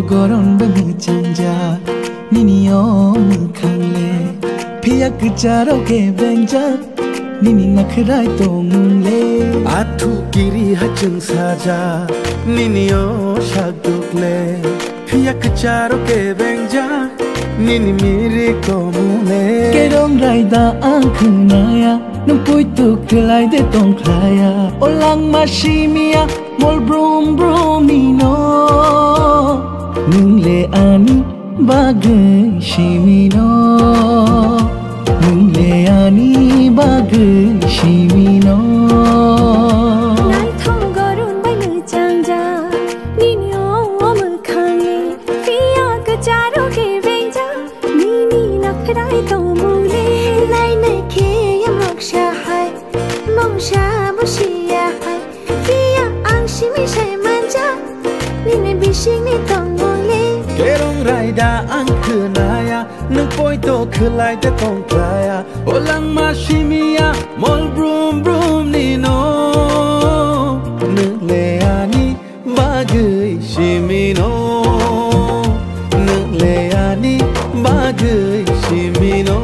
goron bang chanja nini om khangle phiya kcharo ke benja nini nakhrai tong le athu kiri hachung saja nini o shagdukle phiya kcharo ke benja nini miri komule kerong raida angkhnaya nung pui tuk lai de tong khlaya olang mashimia mol brum brum nino nung le ani bagai shimino nung le ani bagai shimino nai thong gorun bai nu changja nini om khange phiya kcharo ke benja nini nakhrai to mule nai nai ke yam raksha hai mongsa mushia hai phiya ang shimi shai manja nini bishing ni tong mule kerong raida angkhnaya nung poi to khlai de tong klaya olang mashimia mol brum brum nino nung le ani bagai shimino nung le ani bagai shimino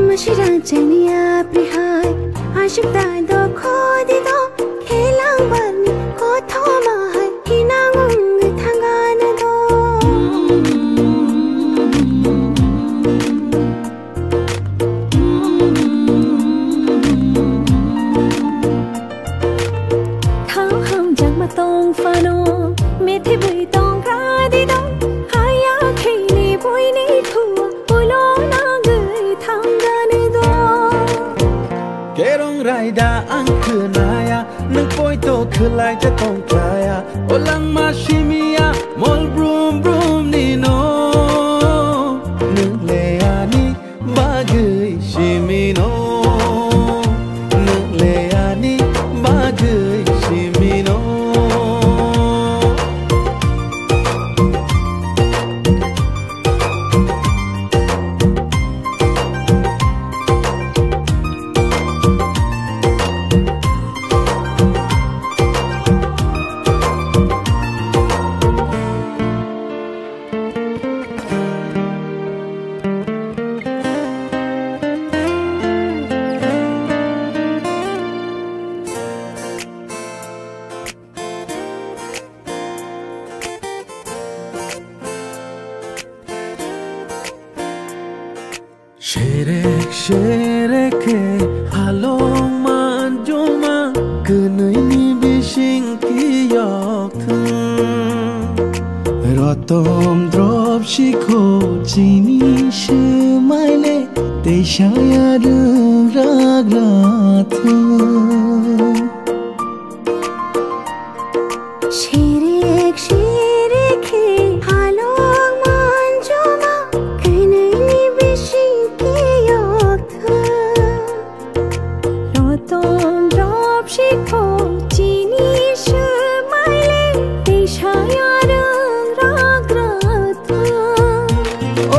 Mashira chania prihai ashik dai do khodi do khelang bani ko thoma hai hinang thangan do thang ham jak ma tong fano me the bui tong ra di do haya khini bui ni thu ulo na kerong raida angkhnaya nung poi to khlai te tong klaya olang mashimia mol brum brum nino nung le ani bagai shimino nung le ani bagai shimino Sherek shereke halong manjoma kunui ni bishing ki yok rotom drop shikho chini shmaile te shayar ragrat Sherek shereke halong manjoma kunui ni bishing ki yok rotom drop shikho chini shmaile te shayar ragrat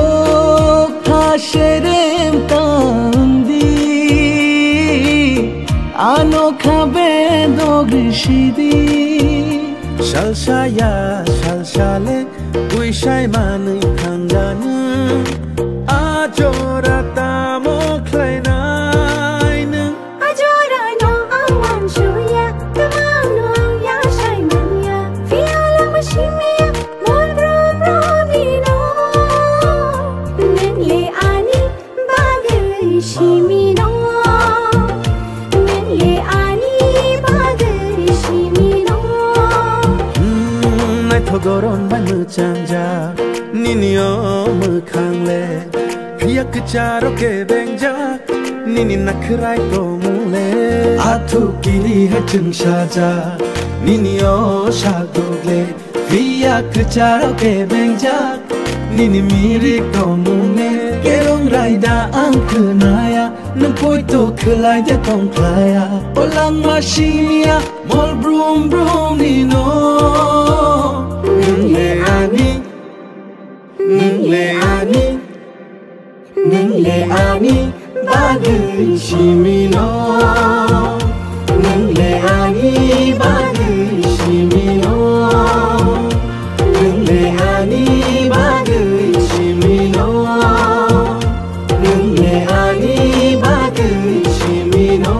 o khasherem tandi anokha bedogrishidi Shalshaya shalshale uishai manui khangana ajora tamo kleinaina ajora no awan shuya tamano ya shai mania fiala mashimia mol brum brum nino nenle ani bagai shimino nenle ani bagai shimino nai thogoron banu chanja nini om khangle phiya kcharo ke benja nini nakhrai to mule athu kiri hachung saja Nini o shadogle Via kacharo ke benjak Nini mirik tomune Kerong raida angkenaya Nampoi to kelai dia tong klaya Olang masinia Mol brum brum nino Nungle ani Nungle ani Nungle ani Bagai shimino Nungle ani Bagai shimino Nungle ani Bagai shimino Nungle ani Bagai shimino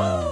Woo!